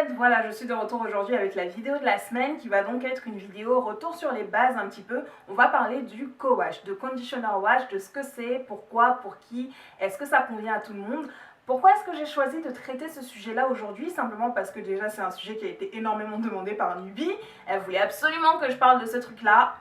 Internet, voilà, je suis de retour aujourd'hui avec la vidéo de la semaine qui va donc être une vidéo retour sur les bases un petit peu. On va parler du co-wash, de conditioner wash, de ce que c'est, pourquoi, pour qui, est-ce que ça convient à tout le monde. Pourquoi est-ce que j'ai choisi de traiter ce sujet-là aujourd'hui? Simplement parce que déjà c'est un sujet qui a été énormément demandé par Nubi. Elle voulait absolument que je parle de ce truc-là.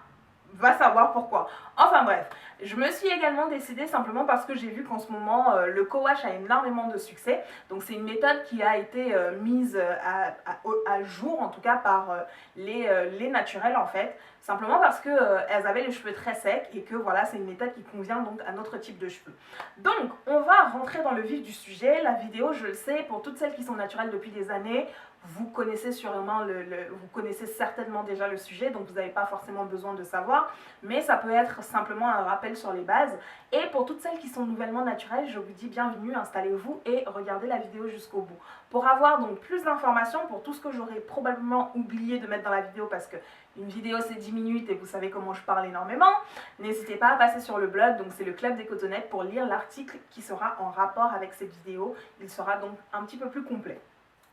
Va savoir pourquoi. Enfin bref, je me suis également décidée simplement parce que j'ai vu qu'en ce moment le co-wash a énormément de succès. Donc c'est une méthode qui a été mise à jour en tout cas par les naturels en fait. Simplement parce qu'elles avaient les cheveux très secs et que voilà, c'est une méthode qui convient donc à notre type de cheveux. Donc on va rentrer dans le vif du sujet. La vidéo, je le sais, pour toutes celles qui sont naturelles depuis des années, vous connaissez sûrement vous connaissez certainement déjà le sujet, donc vous n'avez pas forcément besoin de savoir, mais ça peut être simplement un rappel sur les bases. Et pour toutes celles qui sont nouvellement naturelles, je vous dis bienvenue, installez-vous et regardez la vidéo jusqu'au bout. Pour avoir donc plus d'informations, pour tout ce que j'aurais probablement oublié de mettre dans la vidéo, parce que une vidéo c'est 10 minutes et vous savez comment je parle énormément, n'hésitez pas à passer sur le blog, donc c'est le Club des Cotonnettes, pour lire l'article qui sera en rapport avec cette vidéo. Il sera donc un petit peu plus complet.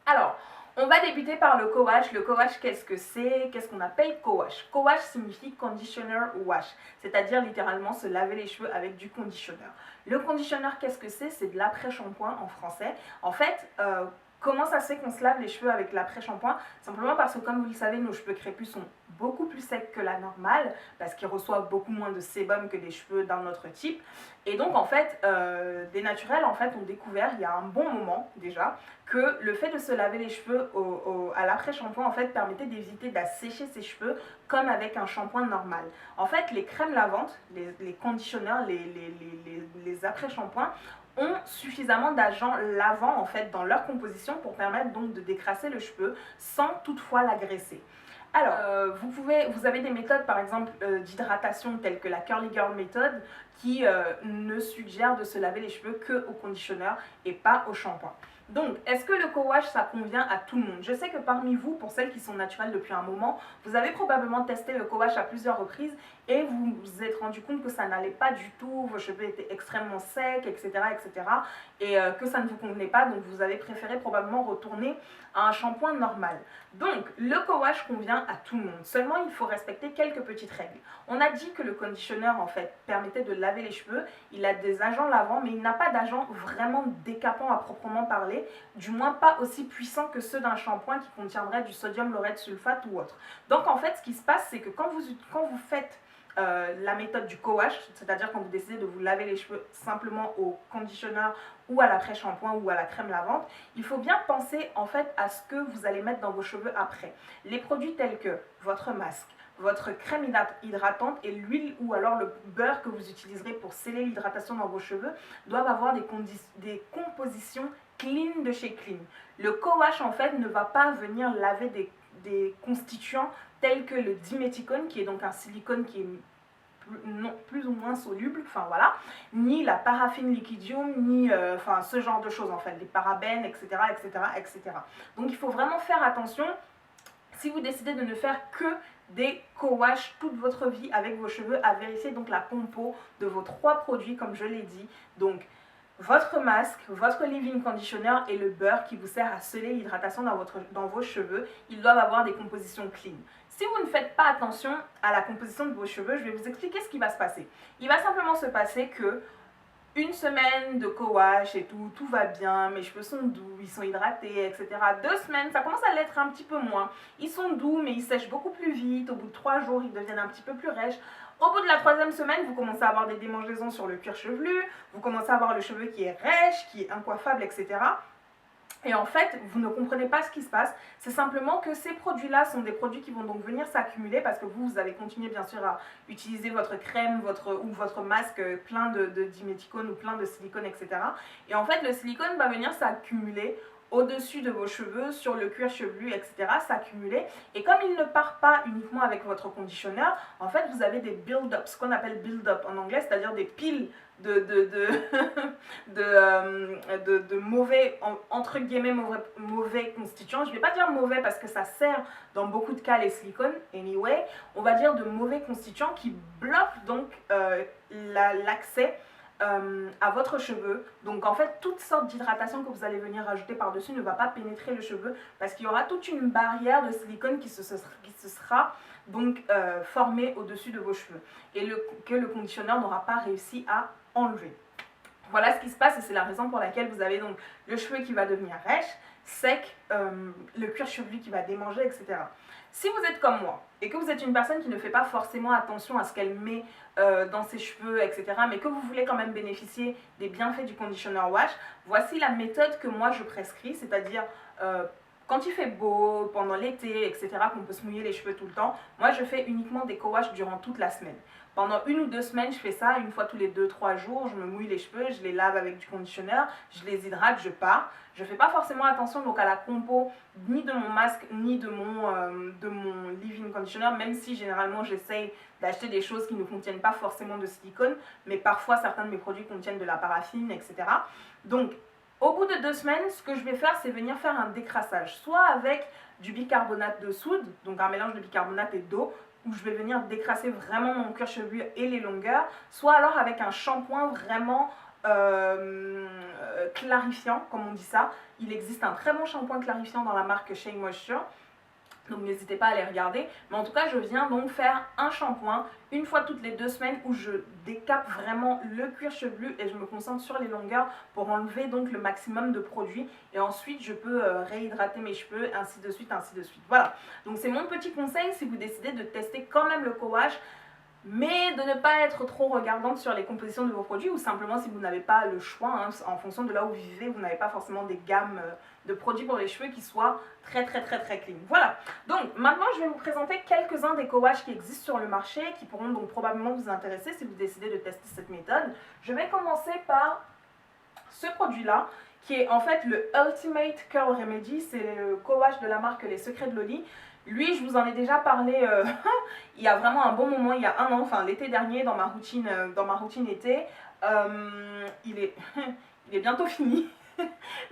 Alors, on va débuter par le co-wash. Le co-wash, qu'est-ce que c'est? Qu'est-ce qu'on appelle co-wash? Co-wash signifie conditioner wash, c'est-à-dire littéralement se laver les cheveux avec du conditionneur. Le conditionneur, qu'est-ce que c'est? C'est de l'après-shampoing en français. En fait, comment ça se fait qu'on se lave les cheveux avec l'après-shampoing? Simplement parce que, comme vous le savez, nos cheveux crépus sont beaucoup plus secs que la normale, parce qu'ils reçoivent beaucoup moins de sébum que des cheveux d'un autre type. Et donc, en fait, des naturels en fait, ont découvert, il y a un bon moment déjà, que le fait de se laver les cheveux à l'après-shampoing en fait, permettait d'éviter d'assécher ses cheveux comme avec un shampoing normal. En fait, les crèmes lavantes, les conditionneurs, les après-shampoings, ont suffisamment d'agents lavants en fait dans leur composition pour permettre donc de décrasser le cheveu sans toutefois l'agresser. Alors, vous avez des méthodes par exemple d'hydratation telles que la Curly Girl méthode qui ne suggère de se laver les cheveux qu'au conditionneur et pas au shampoing. Donc, est-ce que le co-wash, ça convient à tout le monde? Je sais que parmi vous, pour celles qui sont naturelles depuis un moment, vous avez probablement testé le co-wash à plusieurs reprises et vous vous êtes rendu compte que ça n'allait pas du tout, vos cheveux étaient extrêmement secs, etc. et que ça ne vous convenait pas, donc vous avez préféré probablement retourner à un shampoing normal. Donc, le co-wash convient à tout le monde, seulement il faut respecter quelques petites règles. On a dit que le conditionneur, en fait, permettait de laver les cheveux, il a des agents lavants, mais il n'a pas d'agents vraiment décapants à proprement parler, du moins pas aussi puissants que ceux d'un shampoing qui contiendrait du sodium laureth sulfate ou autre. Donc en fait, ce qui se passe, c'est que quand vous faites la méthode du co-wash, c'est-à-dire quand vous décidez de vous laver les cheveux simplement au conditionneur ou à l'après-shampoing ou à la crème lavante, il faut bien penser en fait à ce que vous allez mettre dans vos cheveux après. Les produits tels que votre masque, votre crème hydratante et l'huile ou alors le beurre que vous utiliserez pour sceller l'hydratation dans vos cheveux doivent avoir des compositions clean de chez Clean. Le co-wash en fait ne va pas venir laver des constituants tels que le diméthicone, qui est donc un silicone qui est plus ou moins soluble, enfin voilà, ni la paraffine liquidium, ni enfin ce genre de choses en fait, des parabènes, etc., etc. Donc il faut vraiment faire attention. Si vous décidez de ne faire que des co-wash toute votre vie avec vos cheveux, à vérifier donc la compo de vos 3 produits comme je l'ai dit, donc votre masque, votre leave-in conditioner et le beurre qui vous sert à sceller l'hydratation dans vos cheveux, ils doivent avoir des compositions clean. Si vous ne faites pas attention à la composition de vos cheveux, je vais vous expliquer ce qui va se passer. Il va simplement se passer que une semaine de co-wash et tout va bien, mes cheveux sont doux, ils sont hydratés, etc. 2 semaines, ça commence à l'être un petit peu moins. Ils sont doux, mais ils sèchent beaucoup plus vite. Au bout de 3 jours, ils deviennent un petit peu plus rêches. Au bout de la 3e semaine, vous commencez à avoir des démangeaisons sur le cuir chevelu, vous commencez à avoir le cheveu qui est rêche, qui est incoiffable, etc. Et en fait, vous ne comprenez pas ce qui se passe, c'est simplement que ces produits-là sont des produits qui vont donc venir s'accumuler parce que vous allez continuer bien sûr à utiliser votre crème ou votre masque plein de diméthicone ou plein de silicone, etc. Et en fait, le silicone va venir s'accumuler au-dessus de vos cheveux, sur le cuir chevelu, etc., s'accumuler. Et comme il ne part pas uniquement avec votre conditionneur, en fait, vous avez des build-up, ce qu'on appelle build-up en anglais, c'est-à-dire des piles de mauvais, entre guillemets, mauvais constituants. Je ne vais pas dire mauvais parce que ça sert dans beaucoup de cas les silicones, anyway. On va dire de mauvais constituants qui bloquent donc l'accès à votre cheveu. Donc en fait, toute sorte d'hydratation que vous allez venir rajouter par-dessus ne va pas pénétrer le cheveu parce qu'il y aura toute une barrière de silicone qui se sera donc formée au-dessus de vos cheveux et que le conditionneur n'aura pas réussi à enlever. Voilà ce qui se passe et c'est la raison pour laquelle vous avez donc le cheveu qui va devenir rêche, sec, le cuir chevelu qui va démanger, etc. Si vous êtes comme moi et que vous êtes une personne qui ne fait pas forcément attention à ce qu'elle met dans ses cheveux, etc., mais que vous voulez quand même bénéficier des bienfaits du conditioner wash, voici la méthode que moi je prescris, c'est-à-dire quand il fait beau, pendant l'été, etc., qu'on peut se mouiller les cheveux tout le temps, moi je fais uniquement des co-wash durant toute la semaine. Pendant 1 ou 2 semaines, je fais ça, une fois tous les 2-3 jours, je me mouille les cheveux, je les lave avec du conditionneur, je les hydrate, je pars. Je ne fais pas forcément attention donc à la compo ni de mon masque ni de mon leave-in conditioner, même si généralement j'essaye d'acheter des choses qui ne contiennent pas forcément de silicone, mais parfois certains de mes produits contiennent de la paraffine, etc. Donc au bout de 2 semaines, ce que je vais faire, c'est venir faire un décrassage, soit avec du bicarbonate de soude, donc un mélange de bicarbonate et d'eau, où je vais venir décrasser vraiment mon cuir chevelu et les longueurs, soit alors avec un shampoing vraiment clarifiant, comme on dit ça. Il existe un très bon shampoing clarifiant dans la marque Shea Moisture, donc n'hésitez pas à les regarder. Mais en tout cas, je viens donc faire un shampoing une fois toutes les 2 semaines où je décape vraiment le cuir chevelu et je me concentre sur les longueurs pour enlever donc le maximum de produits. Et ensuite, je peux réhydrater mes cheveux, ainsi de suite, ainsi de suite. Voilà, donc c'est mon petit conseil si vous décidez de tester quand même le co-wash, mais de ne pas être trop regardante sur les compositions de vos produits ou simplement si vous n'avez pas le choix, hein, en fonction de là où vous vivez, vous n'avez pas forcément des gammes de produits pour les cheveux qui soient très clean. Voilà, donc maintenant je vais vous présenter quelques-uns des co-wash qui existent sur le marché qui pourront donc probablement vous intéresser si vous décidez de tester cette méthode. Je vais commencer par ce produit-là qui est en fait le Ultimate Curl Remedy, c'est le co-wash de la marque Les Secrets de Loli. Lui, je vous en ai déjà parlé il y a vraiment un bon moment, il y a 1 an, enfin l'été dernier, dans ma routine été. Il est, il est bientôt fini,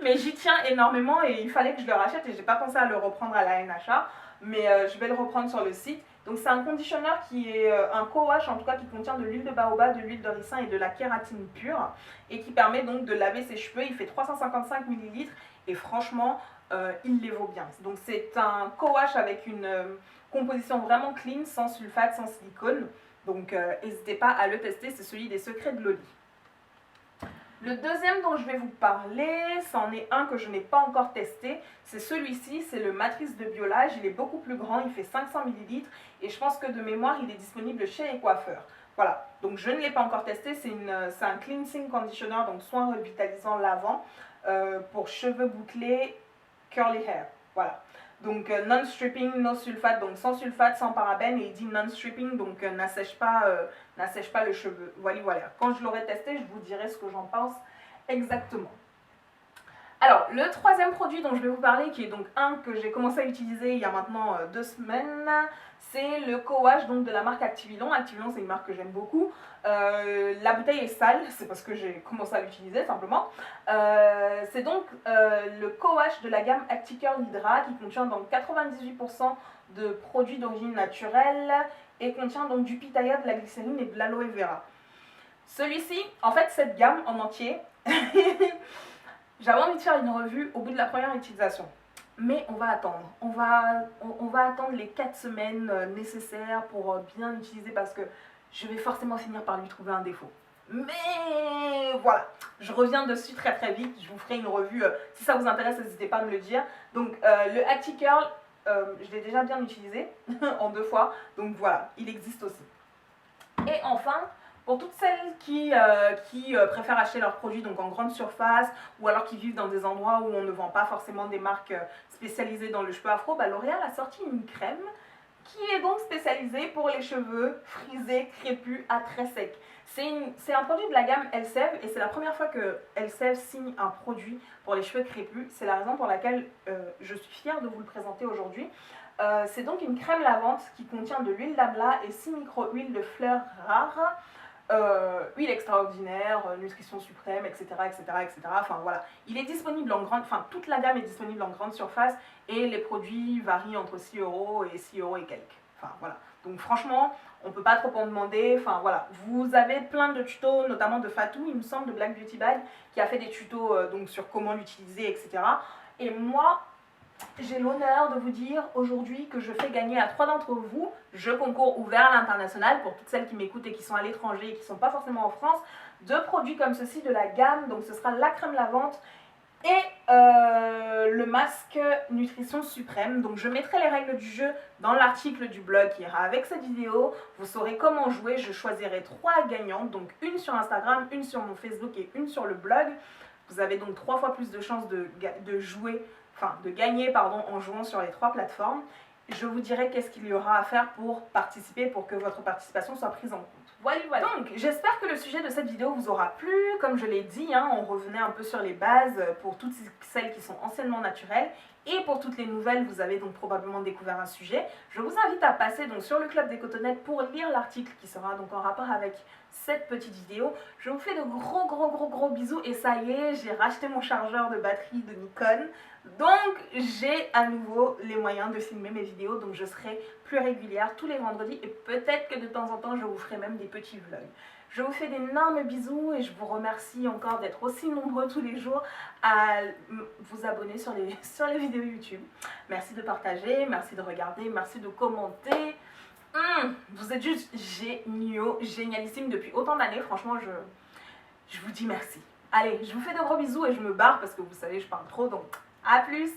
mais j'y tiens énormément et il fallait que je le rachète et je n'ai pas pensé à le reprendre à la NHA, mais je vais le reprendre sur le site. Donc c'est un conditionneur qui est un co-wash, en tout cas qui contient de l'huile de baobab, de l'huile de ricin et de la kératine pure et qui permet donc de laver ses cheveux. Il fait 355 ml et franchement, il les vaut bien. Donc c'est un co-wash avec une composition vraiment clean, sans sulfate, sans silicone. Donc n'hésitez pas à le tester, c'est celui des Secrets de Loli. Le deuxième dont je vais vous parler, c'en est un que je n'ai pas encore testé, c'est celui-ci, c'est le Matrice de Biolage, il est beaucoup plus grand, il fait 500 ml et je pense que de mémoire il est disponible chez les coiffeurs. Voilà, donc je ne l'ai pas encore testé, c'est un cleansing conditioner, donc soin revitalisant lavant pour cheveux bouclés, curly hair, voilà. Donc non-stripping, no sulfate, donc sans sulfate, sans parabènes, et il dit non-stripping, donc n'assèche pas le cheveu. Voilà, voilà. Quand je l'aurai testé, je vous dirai ce que j'en pense exactement. Alors, le troisième produit dont je vais vous parler, qui est donc un que j'ai commencé à utiliser il y a maintenant 2 semaines, c'est le co-wash de la marque Activilon. Activilon, c'est une marque que j'aime beaucoup. La bouteille est sale, c'est parce que j'ai commencé à l'utiliser simplement. C'est donc le co-wash de la gamme ActiCurl Hydra qui contient donc 98% de produits d'origine naturelle et contient donc du pitaya, de la glycérine et de l'aloe vera. Celui-ci, en fait, cette gamme en entier, j'avais envie de faire une revue au bout de la première utilisation. Mais on va attendre. On va attendre les 4 semaines nécessaires pour bien l'utiliser parce que je vais forcément finir par lui trouver un défaut. Mais voilà, je reviens dessus très vite. Je vous ferai une revue. Si ça vous intéresse, n'hésitez pas à me le dire. Donc le ActiCurl, je l'ai déjà bien utilisé en 2 fois. Donc voilà, il existe aussi. Et enfin, pour toutes celles qui préfèrent acheter leurs produits donc en grande surface ou alors qui vivent dans des endroits où on ne vend pas forcément des marques spécialisées dans le cheveu afro, L'Oréal a sorti une crème qui est donc spécialisée pour les cheveux frisés, crépus, à très secs. C'est un produit de la gamme Elseve et c'est la première fois que Elseve signe un produit pour les cheveux crépus. C'est la raison pour laquelle je suis fière de vous le présenter aujourd'hui. C'est donc une crème lavante qui contient de l'huile d'amla et 6 micro-huiles de fleurs rares. Huile extraordinaire, nutrition suprême, etc. Enfin voilà, il est disponible en grande, enfin toute la gamme est disponible en grande surface et les produits varient entre 6 € et 6 € et quelques. Enfin voilà, donc franchement, on peut pas trop en demander. Enfin voilà, vous avez plein de tutos, notamment de Fatou, il me semble, de Black Beauty Bag, qui a fait des tutos donc sur comment l'utiliser, etc. Et moi, j'ai l'honneur de vous dire aujourd'hui que je fais gagner à 3 d'entre vous, jeu concours ouvert à l'international, pour toutes celles qui m'écoutent et qui sont à l'étranger et qui ne sont pas forcément en France, 2 produits comme ceci de la gamme. Donc ce sera la crème lavante et le masque nutrition suprême. Donc je mettrai les règles du jeu dans l'article du blog qui ira avec cette vidéo. Vous saurez comment jouer. Je choisirai 3 gagnantes, donc une sur Instagram, une sur mon Facebook et une sur le blog. Vous avez donc 3 fois plus de chances de gagner en jouant sur les 3 plateformes. Je vous dirai qu'est-ce qu'il y aura à faire pour participer, pour que votre participation soit prise en compte. Voilà. Donc, j'espère que le sujet de cette vidéo vous aura plu. Comme je l'ai dit, on revenait un peu sur les bases pour toutes celles qui sont anciennement naturelles. Et pour toutes les nouvelles, vous avez donc probablement découvert un sujet. Je vous invite à passer donc sur le Club des Cotonnettes pour lire l'article qui sera donc en rapport avec cette petite vidéo. Je vous fais de gros bisous et ça y est, j'ai racheté mon chargeur de batterie de Nikon. Donc j'ai à nouveau les moyens de filmer mes vidéos, donc je serai plus régulière tous les vendredis et peut-être que de temps en temps je vous ferai même des petits vlogs. Je vous fais d'énormes bisous et je vous remercie encore d'être aussi nombreux tous les jours à vous abonner sur les vidéos YouTube. Merci de partager, merci de regarder, merci de commenter. Vous êtes juste géniaux, génialissimes depuis autant d'années. Franchement, je vous dis merci. Allez, je vous fais de gros bisous et je me barre parce que vous savez, je parle trop, donc à plus.